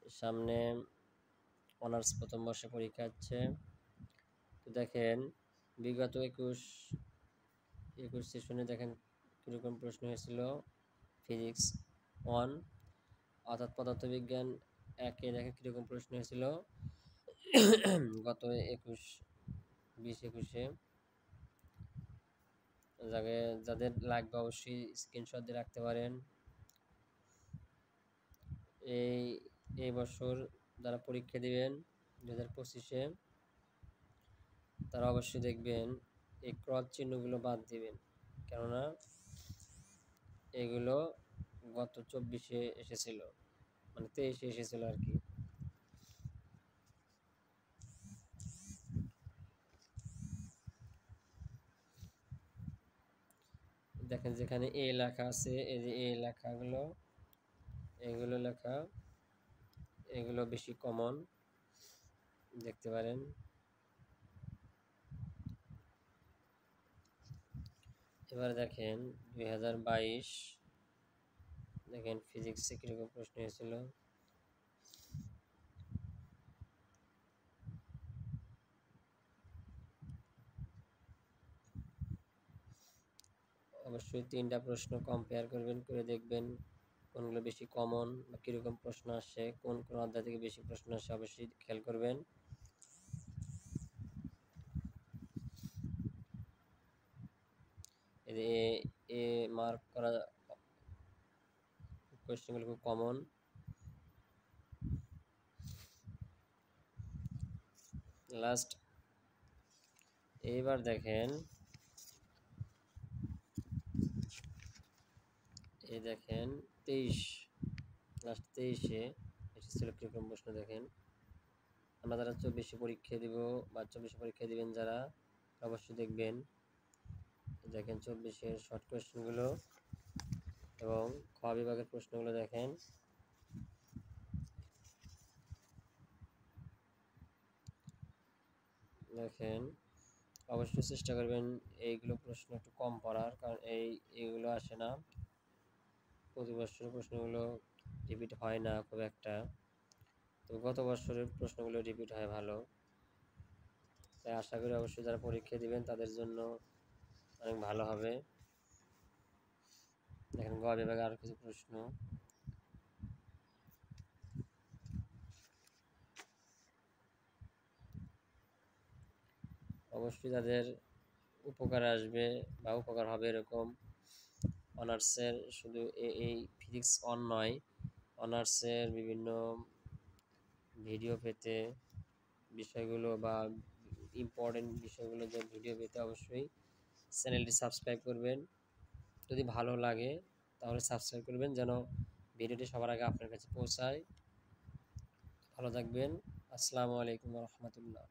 সামনে অনার্স প্রথম বর্ষে পরীক্ষা হচ্ছে। তো দেখেন বিগত 21 সেশনে দেখেন কীরকম প্রশ্ন হয়েছিল। ফিজিক্স 1 অর্থাৎ পদার্থবিজ্ঞান 1-এ দেখেন কীরকম প্রশ্ন হয়েছিল গত 20-21-এ। যাদের লাগবে অবশ্যই স্ক্রিনশট দিয়ে রাখতে পারেন। এই বছর যারা পরীক্ষা দিবেন 2025-এ, তারা অবশ্যই দেখবেন এই ক্রস চিহ্নগুলো বাদ দিবেন, কেননা এগুলো গত 24-এ এসেছিল, মানে 23-এ এসেছিল আর কি। দেখেন যেখানে এ লেখা আছে, এই যে এ লেখাগুলো, এগুলো লেখা, এগুলো বেশি কমন দেখতে পারেন। এবার দেখেন 2022 দেখেন ফিজিক্সে কিরকম প্রশ্ন হয়েছিল। অবশ্যই 3টা প্রশ্ন কম্পেয়ার করবেন, করে দেখবেন কোনগুলো বেশি কমন বা কীরকম প্রশ্ন আসে, কোন কোন অধ্যায় থেকে বেশি প্রশ্ন আসে, অবশ্যই খেয়াল করবেন। এ মার্ক করা কোয়েশ্চেনগুলো খুব কমন। লাস্ট এইবার দেখেন, এই দেখেন 23 লাস্ট 23-এ এসেছিল কীরকম প্রশ্ন দেখেন। আমরা যারা 24-এ পরীক্ষা দিব বা 24-এ পরীক্ষা দিবেন যারা, অবশ্যই দেখবেন। দেখেন 24-এর শর্ট কোয়েশ্চেনগুলো এবং খ বিভাগের প্রশ্নগুলো দেখেন। দেখেন অবশ্যই চেষ্টা করবেন এইগুলো প্রশ্ন একটু কম পড়ার, কারণ এইগুলো আসে না প্রতি বছরের প্রশ্নগুলো, রিপিট হয় না খুব একটা। তো গত বছরের প্রশ্নগুলো রিপিট হয় ভালো, তাই আশা করি অবশ্যই যারা পরীক্ষা দিবেন তাদের জন্য অনেক ভালো হবে। দেখেন গ বিভাগে আরো কিছু প্রশ্ন। অবশ্যই যাদের উপকার আসবে বা উপকার হবে এরকম অনার্সের, শুধু এই ফিজিক্স 1 নয়, অনার্সের বিভিন্ন ভিডিও পেতে, বিষয়গুলো বা ইম্পর্টেন্ট বিষয়গুলো যে ভিডিও পেতে অবশ্যই চ্যানেলটি সাবস্ক্রাইব করবেন। যদি ভালো লাগে তাহলে সাবস্ক্রাইব করবেন, যেন ভিডিওটি সবার আগে আপনার কাছে পৌঁছায়। ভালো থাকবেন। আসসালামু আলাইকুম ওয়া রাহমাতুল্লাহ।